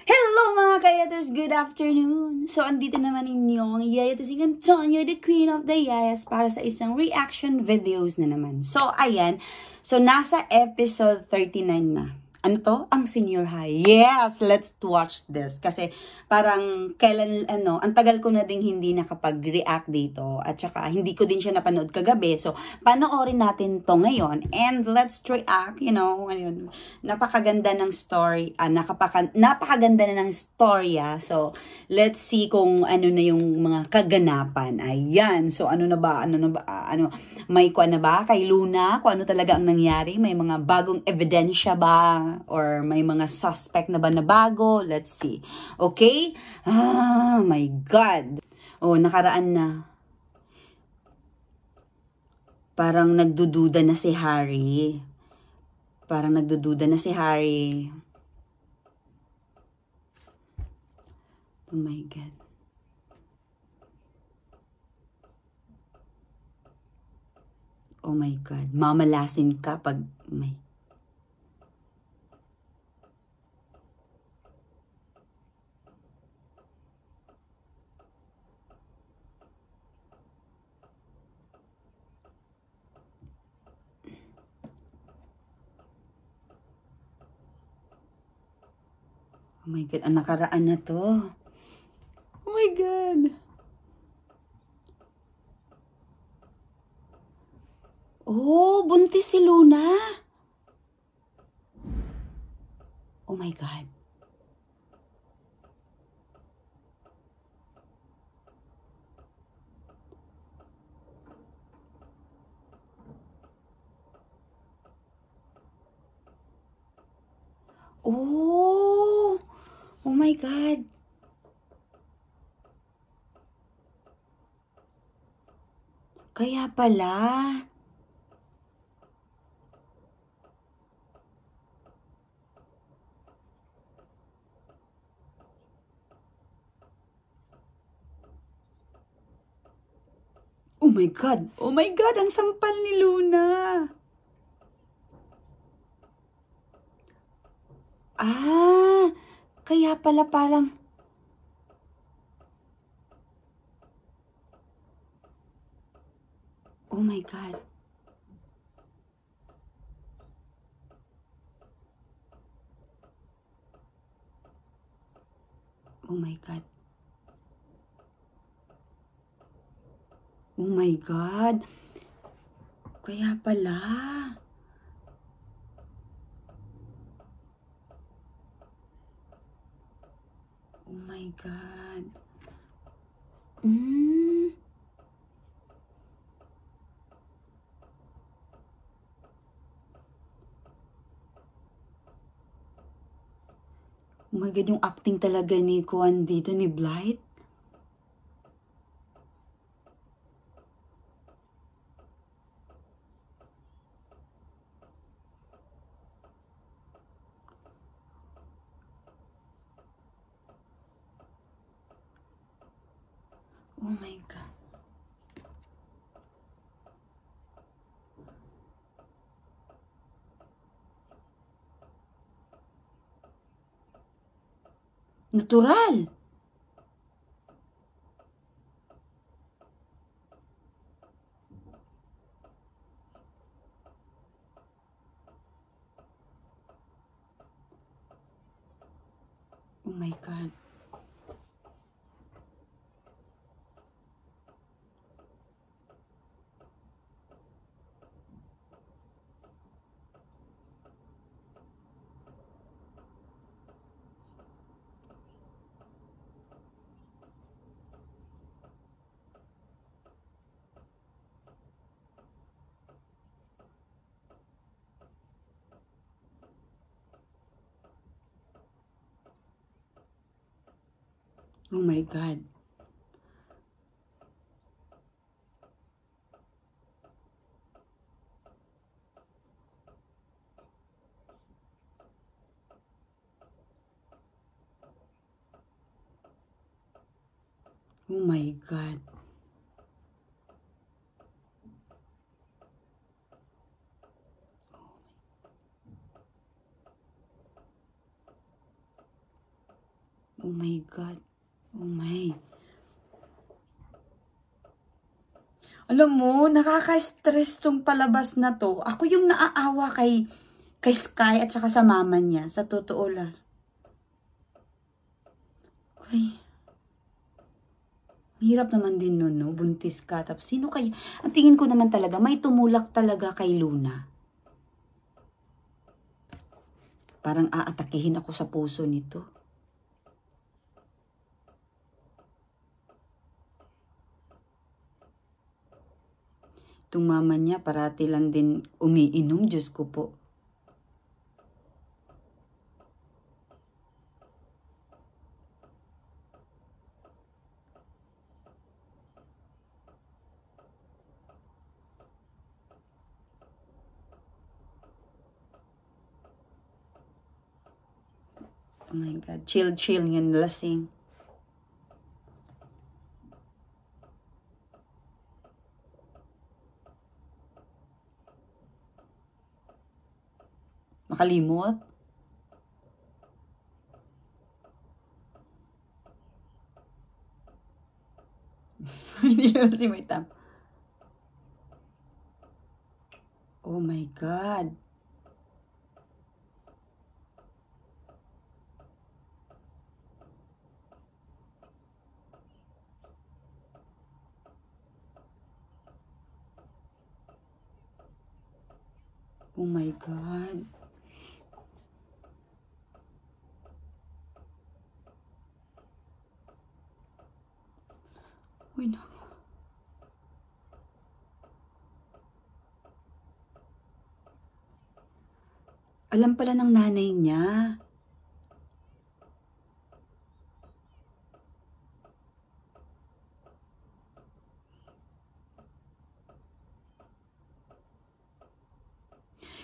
Hello mga kayaters! Good afternoon! So, andito naman inyong Yayatasing Antonio, the Queen of the Yayas, para sa isang reaction videos na naman. So, ayan. So, nasa episode 39 na. Ano to? Ang senior high. Yes! Let's watch this. Kasi parang kailan, ang tagal ko na ding hindi nakapag-react dito. At saka, hindi ko din siya napanood kagabi. So, panoorin natin to ngayon. And let's react, ayun, napakaganda ng story, napakaganda na ng storya. So, let's see kung ano na yung mga kaganapan. Ayan. So, ano na ba? May kuan na ba kay Luna? Kung ano talaga ang nangyari? May mga bagong ebidensya ba? Or may mga suspect na ba na bago? Let's see. Okay? Ah, my God. Oh, nakaraan na. Parang nagdududa na si Harry. Parang nagdududa na si Harry. Oh my God. Oh my God. Mamalasin ka pag may... Oh my God. Ang nakaraan na to. Oh my God. Oh, buntis si Luna. Oh my God. Oh. Oh my God. Kaya pala. Oh my God. Oh my God. Ang sampal ni Luna. Ah. Kaya pala parang... Oh my God. Oh my God. Oh my God. Kaya pala. Oh my God. Mm. Oh my God, yung acting talaga ni Kuan dito, ni Blythe. Oh my God. Natural. Oh my God. Oh my God. Oh my God. Oh my God. Oh my. Alam mo, nakaka-stress tong palabas na to. Ako yung naaawa kay Sky at saka sa mama niya. Sa totoo lang. Ay, hirap naman din nun, no? Buntis ka. Tapos sino kaya? Ang tingin ko naman talaga, may tumulak talaga kay Luna. Parang aatakihin ako sa puso nito. Itong mama niya, parati lang din umiinom. Diyos ko po. Oh my God. Chill yan, lasing. Makalimot? Hindi naman si may tam. Oh my God. Oh my God. Uy, naku. Alam pala ng nanay niya.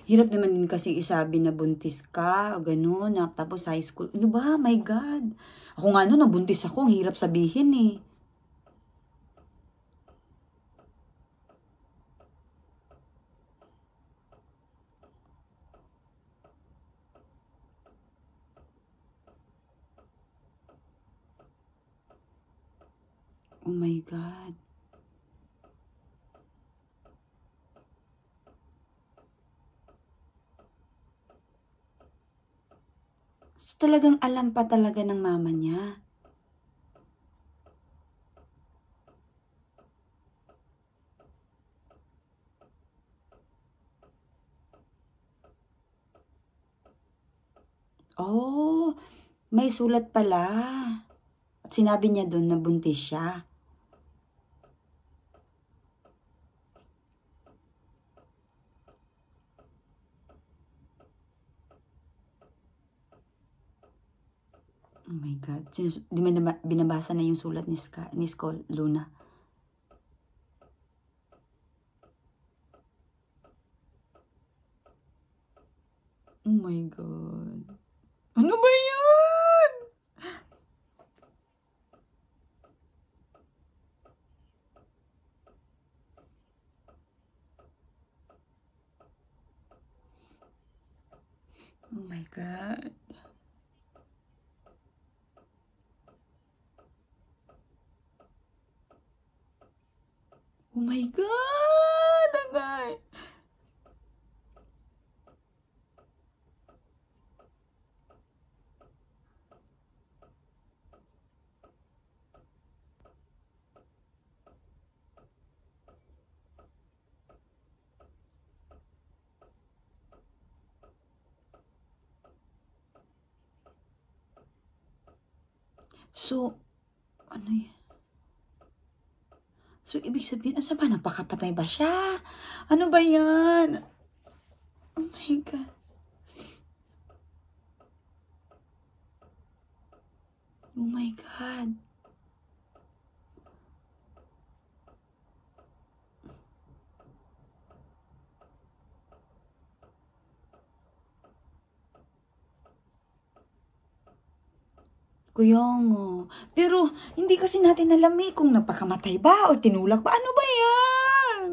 Hirap naman din kasi isabi na buntis ka, gano'n, na, tapos high school. Ano ba? My God. Ako nga no, nabuntis ako. Ang hirap sabihin eh. Oh my God. So, talagang alam pa talaga ng mama niya. Oh, may sulat pala. At sinabi niya doon na buntis siya. Oh my God. Di mo na binabasa na yung sulat ni Skull, Luna. Oh my God. Ano ba yan? Oh my God. Oh my God! Agay! So, ano yan? So, ibig sabihin, asa ba? Napakapatay ba siya? Ano ba yan? Oh my God. Oh my God. Kaya nga. Pero, hindi kasi natin alam eh kung napakamatay ba o tinulak ba. Ano ba yan?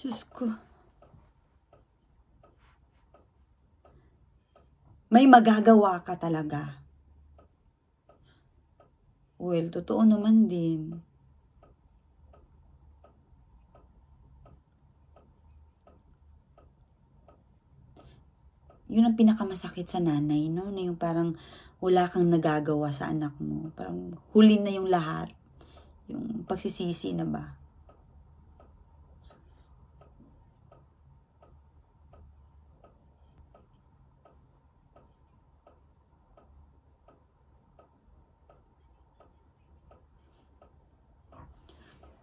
Diyos ko. May magagawa ka talaga. Well, totoo naman din. Yun ang pinakamasakit sa nanay, no? Na yung parang wala kang nagagawa sa anak mo. Parang huli na yung lahat. Yung pagsisisi na ba?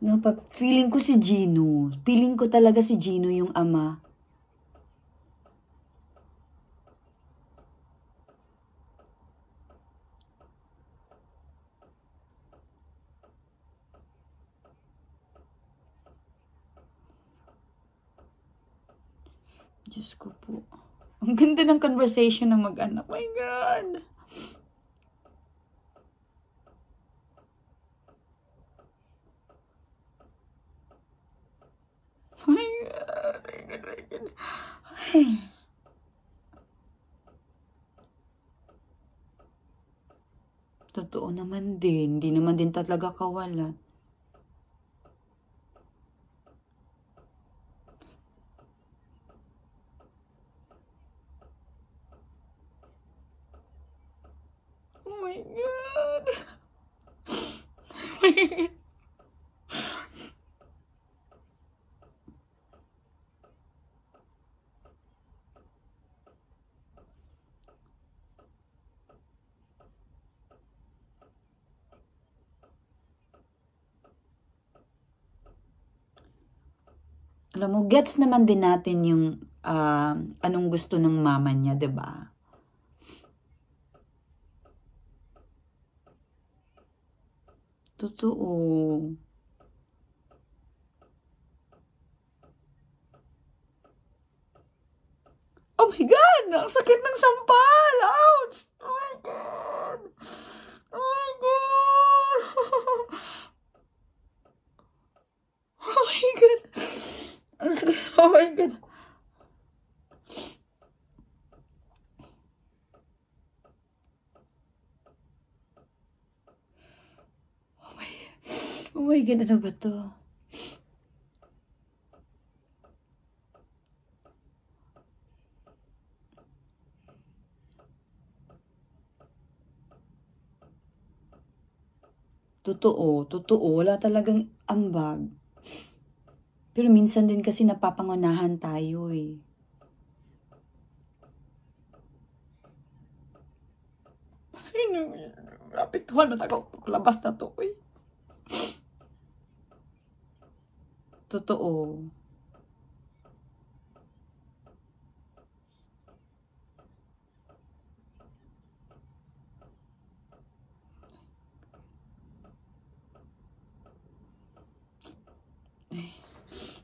No, feeling ko si Gino. Feeling ko talaga si Gino yung ama. Diyos ko po. Ang ganda ng conversation ng mag-anak. My God! My God! My God! My God! Ay. Totoo naman din. Hindi naman din talaga kawalan. Oh my God! Oh my God! Alam mo, gets naman din natin yung anong gusto ng mama niya, 'di ba? Totoo. Oh my God! Ang sakit ng sampal! Ouch! Oh my God! Oh my God! Oh my God! Ang sakit. Oh my God! Oh my God, ano ba to? Totoo, totoo. Wala talagang ambag. Pero minsan din kasi napapangunahan tayo eh. Napiktuhan na ako. Labas na to eh. Totoo.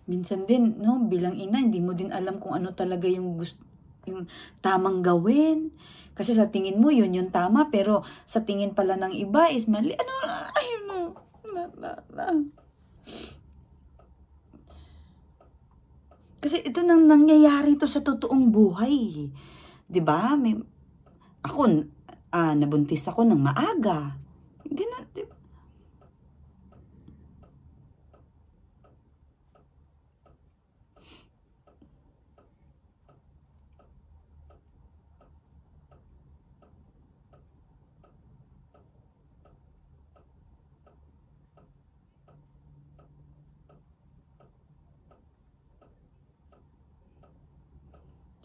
Minsan din, no, bilang ina, hindi mo din alam kung ano talaga yung gusto, yung tamang gawin. Kasi sa tingin mo, yun yung tama, pero sa tingin pala ng iba is mali. Ano, ay, no. Na. Kasi ito nang nangyayari to sa totoong buhay. 'Di ba? Ako, nabuntis ako ng maaga. Ganun, di ba?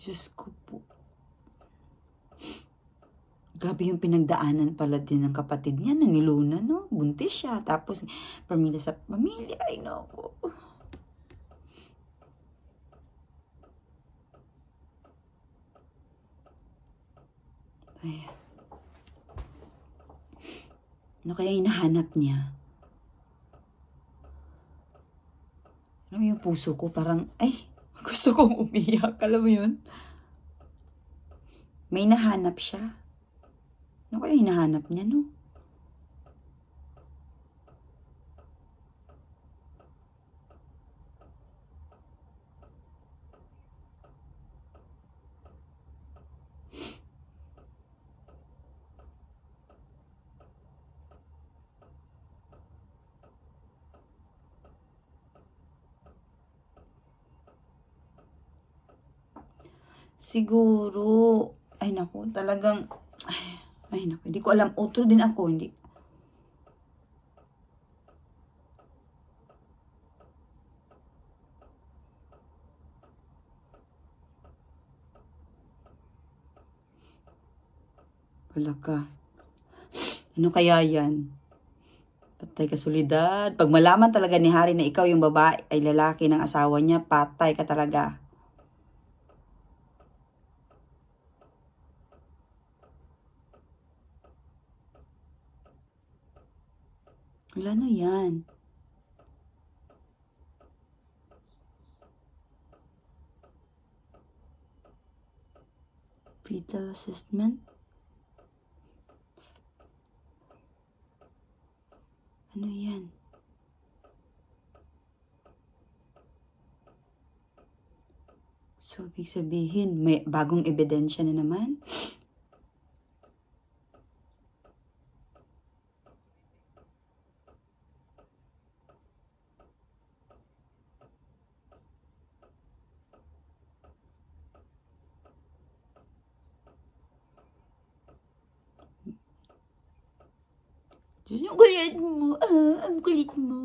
Diyos ko po. Grabe yung pinagdaanan pala din ng kapatid niya na ni Luna, no? Buntis siya. Tapos, pamilya sa pamilya. Ay, no. Ay. Ano kaya hinahanap niya? Alam mo yung puso ko parang, ay, gusto kong umiyak. Alam mo yun? May nahanap siya. Ano kaya hinahanap niya, no? Siguro, ay naku, talagang, ay naku, hindi ko alam. Outro din ako, hindi. Wala ka. Ano kaya yan? Patay kasulidad. Pag malaman talaga ni Hari na ikaw yung babae ay lalaki ng asawa niya, patay ka talaga. Wala na yan. Fetal assessment? Ano yan? So, ibig sabihin, may bagong ebidensya na naman? Ang kulit mo. Ang kulit mo.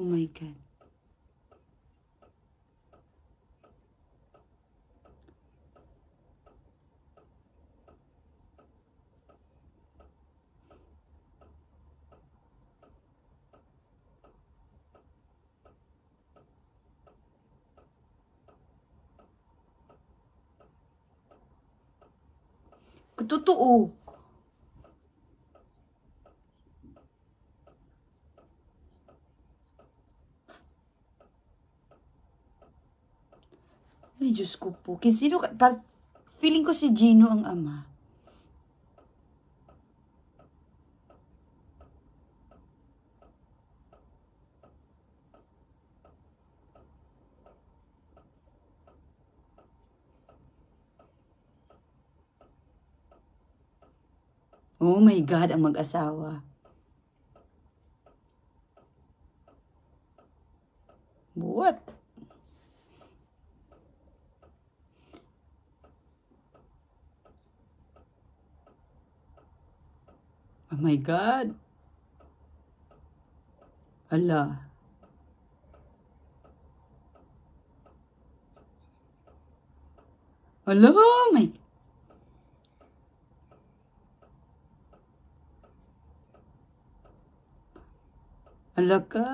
Oh my God. Totoo. Ay, Diyos ko po. Sino, feeling ko si Gino ang ama. Oh my God, ang mag-asawa. What? Oh my God. Ala. Ala, my. Ala ka.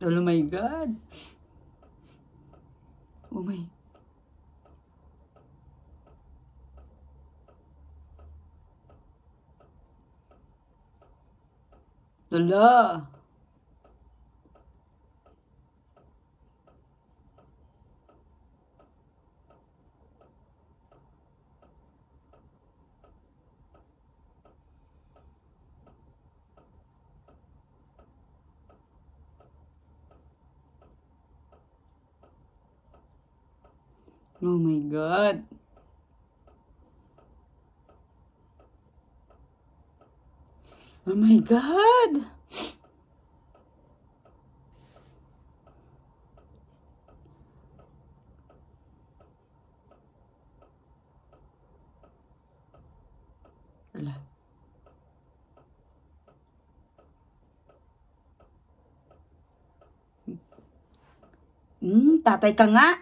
Oh my God. Oh my. Ala. Oh my God. Oh my God. Ala. Tatay ka nga.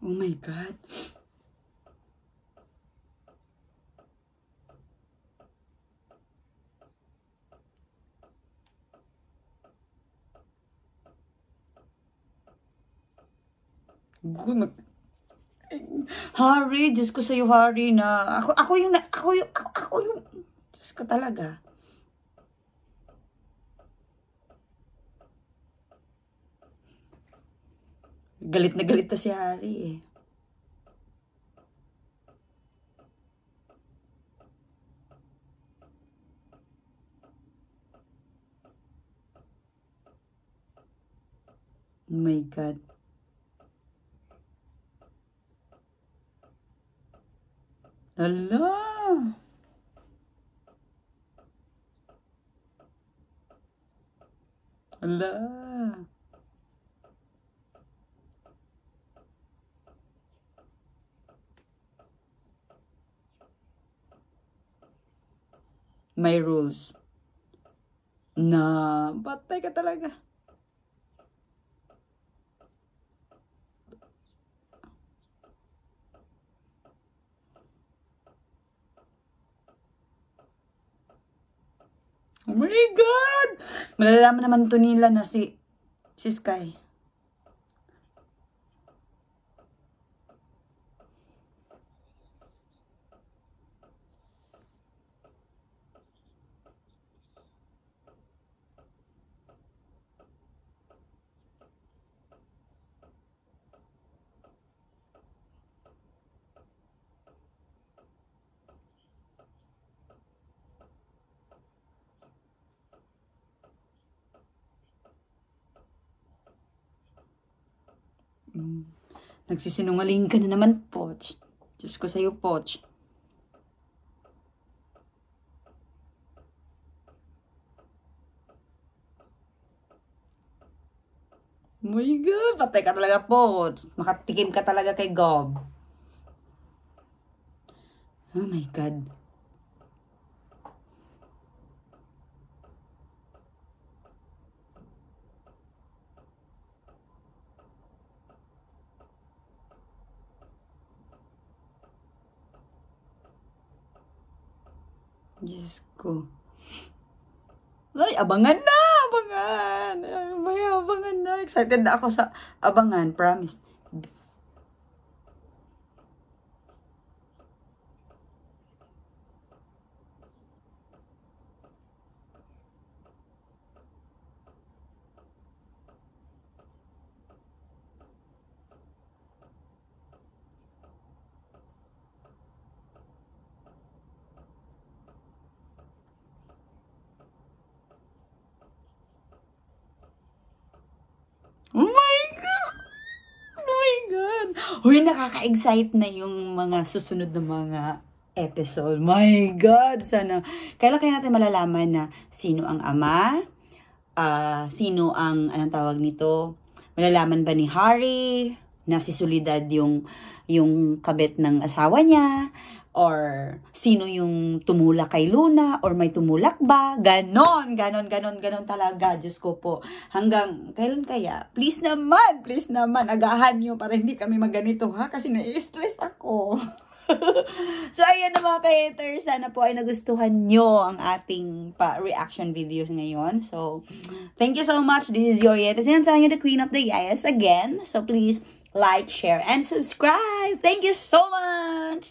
Oh my God. Harry, Diyos ko sa'yo, Harry, na ako yung, Diyos ko talaga. Galit na galit na si Harry eh. Oh my God. Ala. Ala. May rules. Na, patay ka talaga. Oh my God! Malalaman naman to nila na si Sky. Nagsisinungaling ka na naman, Poch. Diyos ko sa'yo, Poch. Oh my God, patay ka talaga, Poch. Makatikim ka talaga kay Gob. Oh my God. Diyos ko. Ay, abangan na! Abangan! Ay, abangan na. Excited na ako sa abangan, promise. Oh my God! Oh my God! Uy, nakaka-excite na yung mga susunod na mga episode. My God! Sana. Kailan kaya natin malalaman na sino ang ama? Sino ang, anong tawag nito? Malalaman ba ni Harry na si Soledad yung kabit ng asawa niya? Or sino yung tumulak kay Luna? Or may tumulak ba? Ganon talaga. Diyos ko po. Hanggang, kailan kaya? Please naman, agahan nyo para hindi kami maganito ha? Kasi na-stress ako. So, ayan na mga ka-haters. Sana po ay nagustuhan nyo ang ating reaction videos ngayon. So, thank you so much. This is your Yetes and Tanya, the Queen of the Yayas again. So, please like, share, and subscribe. Thank you so much!